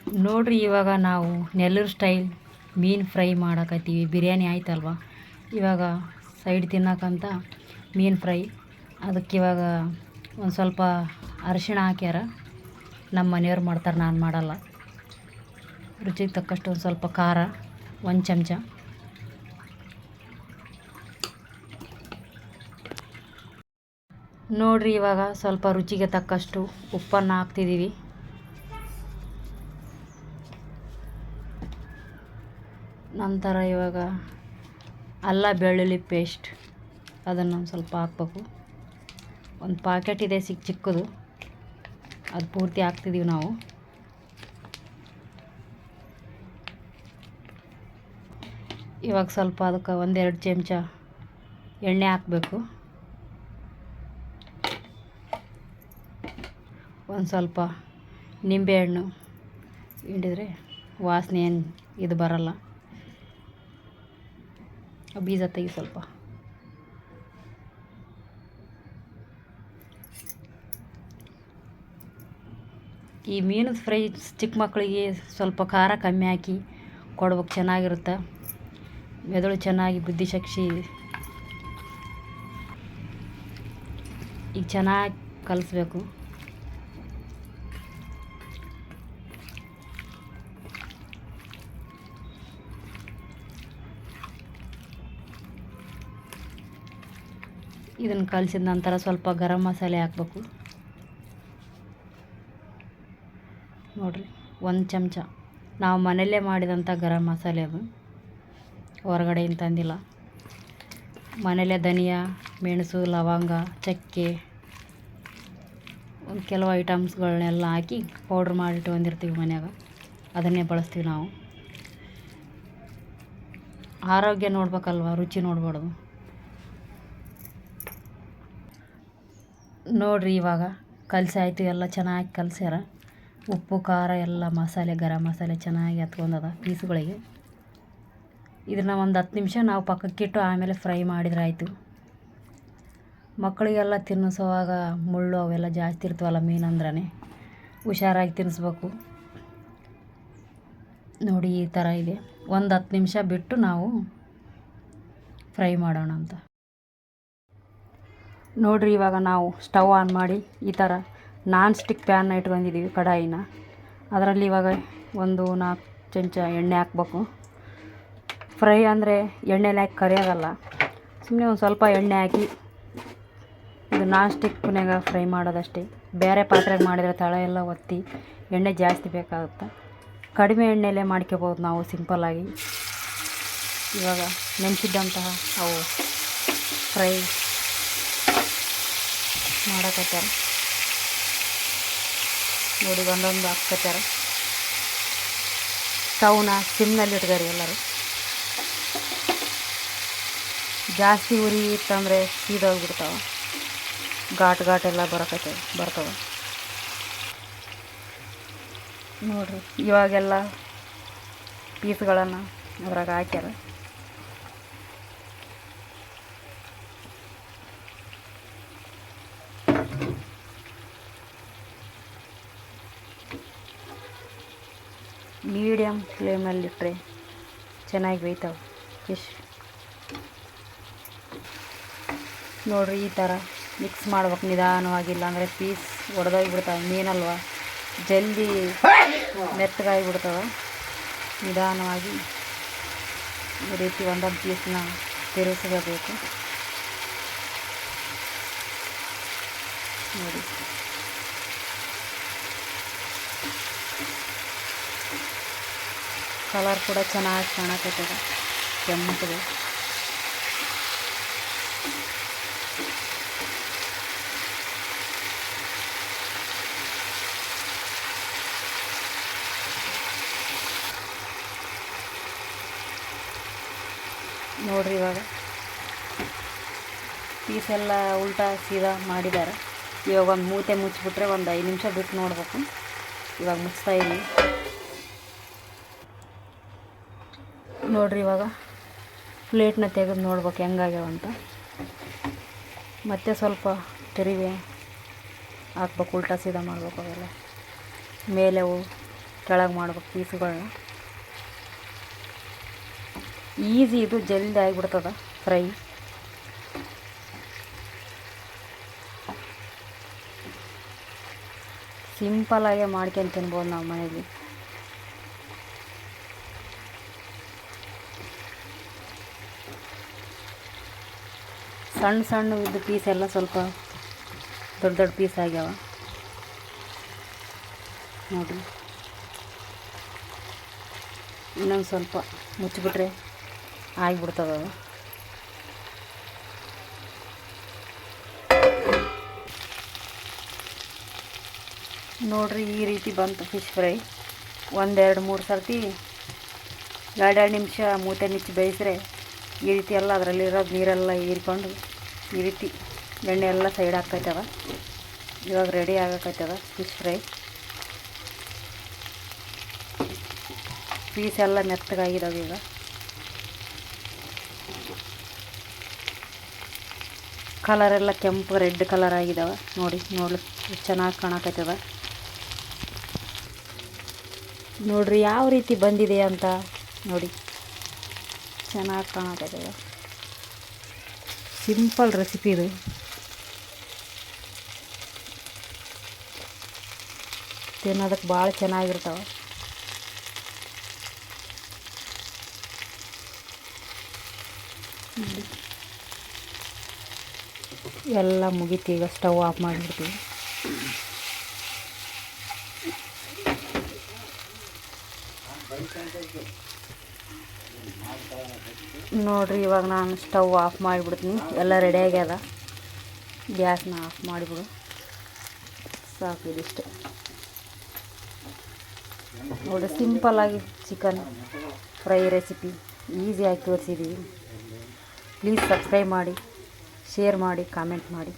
ನೋಡ್ರಿ, ಇವಾಗ ನಾವು ನೆಲ್ಲೂರು ಸ್ಟೈಲ್ ಮೀನು ಫ್ರೈ ಮಾಡಕತ್ತೀವಿ. ಬಿರಿಯಾನಿ ಆಯ್ತಲ್ವ, ಇವಾಗ ಸೈಡ್ ತಿನ್ನಕ್ಕಂತ ಮೀನು ಫ್ರೈ. ಅದಕ್ಕೆ ಇವಾಗ ಒಂದು ಸ್ವಲ್ಪ ಅರಿಶಿಣ ಹಾಕ್ಯಾರ. ನಮ್ಮ ಮನೆಯವ್ರು ಮಾಡ್ತಾರೆ, ನಾನು ಮಾಡಲ್ಲ. ರುಚಿಗೆ ತಕ್ಕಷ್ಟು ಒಂದು ಸ್ವಲ್ಪ ಖಾರ, ಒಂದು ಚಮಚ. ನೋಡ್ರಿ, ಇವಾಗ ಸ್ವಲ್ಪ ರುಚಿಗೆ ತಕ್ಕಷ್ಟು ಉಪ್ಪನ್ನು ಹಾಕ್ತಿದ್ದೀವಿ. ನಂತರ ಇವಾಗ ಅಲ್ಲ ಬೆಳ್ಳುಳ್ಳಿ ಪೇಸ್ಟ್ ಅದನ್ನು ಸ್ವಲ್ಪ ಹಾಕ್ಬೇಕು. ಒಂದು ಪಾಕೆಟ್ ಇದೆ ಚಿಕ್ಕದು, ಅದು ಪೂರ್ತಿ ಹಾಕ್ತಿದ್ದೀವಿ ನಾವು. ಇವಾಗ ಸ್ವಲ್ಪ ಅದಕ್ಕೆ ಒಂದೆರಡು ಚಮಚ ಎಣ್ಣೆ ಹಾಕಬೇಕು. ಒಂದು ಸ್ವಲ್ಪ ನಿಂಬೆಹಣ್ಣು ಹಿಂಡಿದ್ರೆ ವಾಸನೆ ಏನು ಇದು ಬರಲ್ಲ. ಬೀಜ ತೆಗಿ ಸ್ವಲ್ಪ. ಈ ಮೀನು ಫ್ರೈ ಚಿಕ್ಕ ಮಕ್ಕಳಿಗೆ ಸ್ವಲ್ಪ ಖಾರ ಕಮ್ಮಿ ಹಾಕಿ ಕೊಡ್ಬೇಕು, ಚೆನ್ನಾಗಿರುತ್ತೆ. ಮೆದುಳು ಚೆನ್ನಾಗಿ ಬುದ್ಧಿಶಕ್ತಿ ಈಗ ಚೆನ್ನಾಗಿ ಕಲಿಸ್ಬೇಕು. ಇದನ್ನು ಕಲಿಸಿದ ನಂತರ ಸ್ವಲ್ಪ ಗರಂ ಮಸಾಲೆ ಹಾಕಬೇಕು. ನೋಡಿರಿ, ಒಂದು ಚಮಚ ನಾವು ಮನೆಯಲ್ಲೇ ಮಾಡಿದಂಥ ಗರಂ ಮಸಾಲೆ, ಅದು ಹೊರಗಡೆಯಿಂದ ತಂದಿಲ್ಲ. ಮನೆಯಲ್ಲೇ ಧನಿಯಾ, ಮೆಣಸು, ಲವಂಗ, ಚಕ್ಕೆ, ಒಂದು ಕೆಲವು ಐಟಮ್ಸ್ಗಳನ್ನೆಲ್ಲ ಹಾಕಿ ಪೌಡ್ರ್ ಮಾಡಿಟ್ಟು ಬಂದಿರ್ತೀವಿ ಮನ್ಯಾಗ. ಅದನ್ನೇ ಬಳಸ್ತೀವಿ ನಾವು. ಆರೋಗ್ಯ ನೋಡ್ಬೇಕಲ್ವ, ರುಚಿ ನೋಡ್ಬಾರ್ದು. ನೋಡ್ರಿ, ಇವಾಗ ಕಲಸಾಯ್ತು, ಎಲ್ಲ ಚೆನ್ನಾಗಿ ಕಲಸ್ಯಾರ. ಉಪ್ಪು ಖಾರ ಎಲ್ಲ ಮಸಾಲೆ, ಗರಂ ಮಸಾಲೆ ಚೆನ್ನಾಗಿ ಹತ್ಕೊಂಡದ ಪೀಸ್ಗಳಿಗೆ. ಇದನ್ನು ಒಂದು 10 ನಿಮಿಷ ನಾವು ಪಕ್ಕಕ್ಕಿಟ್ಟು ಆಮೇಲೆ ಫ್ರೈ ಮಾಡಿದ್ರೆ ಆಯಿತು. ಮಕ್ಕಳಿಗೆಲ್ಲ ತಿನ್ನಿಸೋವಾಗ ಮುಳ್ಳು ಅವೆಲ್ಲ ಜಾಸ್ತಿ ಇರ್ತವಲ್ಲ ಮೀನು ಅಂದ್ರೆ, ಹುಷಾರಾಗಿ ತಿನ್ನಿಸ್ಬೇಕು. ನೋಡಿ, ಈ ಥರ ಇದೆ. ಒಂದು 10 ನಿಮಿಷ ಬಿಟ್ಟು ನಾವು ಫ್ರೈ ಮಾಡೋಣ ಅಂತ. ನೋಡಿರಿ, ಇವಾಗ ನಾವು ಸ್ಟವ್ ಆನ್ ಮಾಡಿ ಈ ಥರ ನಾನ್ ಸ್ಟಿಕ್ ಪ್ಯಾನ್ನ ಇಟ್ಕೊಂಡಿದ್ದೀವಿ, ಕಡಾಯಿನ. ಅದರಲ್ಲಿ ಇವಾಗ ಒಂದು 4 ಚಮಚ ಎಣ್ಣೆ ಹಾಕ್ಬೇಕು. ಫ್ರೈ ಅಂದರೆ ಎಣ್ಣೆಲಿ ಹಾಕಿ ಕರಿಯೋದಲ್ಲ, ಸುಮ್ಮನೆ ಒಂದು ಸ್ವಲ್ಪ ಎಣ್ಣೆ ಹಾಕಿ ಇದು ನಾನ್ ಸ್ಟಿಕ್ ಪುನ್ಯಾಗ ಫ್ರೈ ಮಾಡೋದಷ್ಟೇ. ಬೇರೆ ಪಾತ್ರೆಗೆ ಮಾಡಿದರೆ ತಳ ಎಲ್ಲ ಒತ್ತಿ ಎಣ್ಣೆ ಜಾಸ್ತಿ ಬೇಕಾಗುತ್ತೆ. ಕಡಿಮೆ ಎಣ್ಣೆಯಲ್ಲೇ ಮಾಡ್ಕೋಬೋದು ನಾವು ಸಿಂಪಲ್ಲಾಗಿ. ಇವಾಗ ನೆನೆಸಿದ್ದಂತಹ ಅವು ಫ್ರೈ ಮಾಡಕತ್ತಾರ. ನೋಡಿ, ಒಂದೊಂದು ಹಾಕ್ಕತ್ತಾರ. ಸ್ಟವ್ನ ಸಿಮ್ನಲ್ಲಿ ಇಟ್ಟಾರೆ ಎಲ್ಲರೂ. ಜಾಸ್ತಿ ಉರಿ ಇತ್ತಂದರೆ ಸೀದೋಗ್ಬಿಡ್ತಾವೆ, ಘಾಟ್ ಎಲ್ಲ ಬರ್ತವೆ. ನೋಡಿರಿ, ಇವಾಗೆಲ್ಲ ಪೀಸ್ಗಳನ್ನು ಅದ್ರಾಗ ಹಾಕ್ಯಾರ. ಮೀಡಿಯಮ್ ಫ್ಲೇಮಲ್ಲಿಟ್ಟರೆ ಚೆನ್ನಾಗಿ ಬೇಯ್ತಾವೆ ಫಿಶ್. ನೋಡಿರಿ, ಈ ಥರ ಮಿಕ್ಸ್ ಮಾಡ್ಬೇಕು ನಿಧಾನವಾಗಿ, ಇಲ್ಲಾಂದರೆ ಪೀಸ್ ಒಡೆದೋಗಿಬಿಡ್ತಾವೆ. ಮೀನಲ್ವ, ಜಲ್ದಿ ಮೆತ್ತಗಾಗಿಬಿಡ್ತಾವೆ. ನಿಧಾನವಾಗಿ ಈ ರೀತಿ ಒಂದೊಂದು ಪೀಸ್ನ ತಿರುಗಿಸ್ಬೇಕು. ನೋಡಿ, ಕಲರ್ ಕೂಡ ಚೆನ್ನಾಗಿ ಕಾಣಕತ್ತದ, ಕೆಂಪಗೆ. ನೋಡ್ರಿ, ಇವಾಗ ಪೀಸೆಲ್ಲ ಉಲ್ಟಾ ಸೀದಾ ಮಾಡಿದ್ದಾರೆ. ಇವಾಗ ಒಂದು ಮೂತೆ ಮುಚ್ಚಿಬಿಟ್ರೆ ಒಂದು 5 ನಿಮಿಷ ಬಿಟ್ಟು ನೋಡ್ಬೇಕು. ಇವಾಗ ಮುಚ್ತಾಯಿದ್ದೀನಿ. ನೋಡ್ರಿ, ಇವಾಗ ಪ್ಲೇಟ್ನ ತೆಗೆದು ನೋಡ್ಬೇಕು ಹೆಂಗಾಗ್ಯಾವಂತ. ಮತ್ತೆ ಸ್ವಲ್ಪ ತಿರುವಿ ಹಾಕ್ಬೇಕು, ಉಲ್ಟಾ ಸೀದಾ ಮಾಡ್ಬೇಕು. ಅವೆಲ್ಲ ಮೇಲೆ ಕೆಳಗೆ ಮಾಡ್ಬೇಕು ಪೀಸ್ಗಳನ್ನ. ಈಸಿ, ಇದು ಜಲ್ದಿ ಆಗಿಬಿಡ್ತದ ಫ್ರೈ. ಸಿಂಪಲಾಗೆ ಮಾಡ್ಕೊಂಡು ತಿನ್ಬೋದು ನಾವು ಮನೇಲಿ. ಸಣ್ಣ ಸಣ್ಣ ಇದ್ದು ಪೀಸ್ ಎಲ್ಲ ಸ್ವಲ್ಪ ದೊಡ್ಡ ದೊಡ್ಡ ಪೀಸ್ ಆಗ್ಯಾವ ನೋಡಿರಿ. ಇನ್ನೊಂದು ಸ್ವಲ್ಪ ಮುಚ್ಚಿಬಿಟ್ರೆ ಆಗಿಬಿಡ್ತದೆ ಅದು. ನೋಡಿರಿ ಈ ರೀತಿ ಬಂತು ಫಿಶ್ ಫ್ರೈ. 1-2-3 ಸರ್ತಿ 2 ನಿಮಿಷ ಮೂತೆ ಮುಚ್ಚಿ ಬೇಯಿಸ್ರೆ ಈ ರೀತಿ ಎಲ್ಲ ಅದರಲ್ಲಿರೋದು ನೀರೆಲ್ಲ ಹೀರ್ಕೊಂಡು ಈ ರೀತಿ ಎಣ್ಣೆ ಎಲ್ಲ ಸೈಡ್ ಆಗ್ತೈತದ. ಇವಾಗ ರೆಡಿ ಆಗಕತ್ತದ ಫಿಶ್ ಫ್ರೈ. ಪೀಸ್ ಎಲ್ಲ ಮೆತ್ತಗಾಗಿದ್ದಾವೆ. ಈಗ ಕಲರೆಲ್ಲ ಕೆಂಪು ರೆಡ್ ಕಲರ್ ಆಗಿದ್ದಾವೆ ನೋಡಿ. ನೋಡ್ಲಿಕ್ಕೆ ಚೆನ್ನಾಗಿ ಕಾಣಕತ್ತದ ನೋಡ್ರಿ ಯಾವ ರೀತಿ ಬಂದಿದೆ ಅಂತ ನೋಡಿ. ಚೆನ್ನಾಗಿ ಕಾಣಕತ್ತದ. ಸಿಂಪಲ್ ರೆಸಿಪಿ ಇದು. ತಿನ್ನೋದಕ್ಕೆ ಭಾಳ ಚೆನ್ನಾಗಿರ್ತಾವೆ. ಎಲ್ಲ ಮುಗೀತು. ಈಗ ಸ್ಟವ್ ಆಫ್ ಮಾಡಿಬಿಡ್ತೀವಿ. ನೋಡಿರಿ ಇವಾಗ ನಾನು ಸ್ಟವ್ ಆಫ್ ಮಾಡಿಬಿಡ್ತೀನಿ. ಎಲ್ಲ ರೆಡಿ ಆಗ್ಯದ. ಗ್ಯಾಸ್ನ ಆಫ್ ಮಾಡಿಬಿಡು ಸಾಕು. ಇದಿಷ್ಟೇ ನೋಡಿ, ಸಿಂಪಲ್ಲಾಗಿ ಚಿಕನ್ ಫ್ರೈ ರೆಸಿಪಿ ಈಸಿಯಾಗಿ ತೋರಿಸಿದ್ದೀವಿ. ಪ್ಲೀಸ್ ಸಬ್ಸ್ಕ್ರೈಬ್ ಮಾಡಿ, ಶೇರ್ ಮಾಡಿ, ಕಾಮೆಂಟ್ ಮಾಡಿ.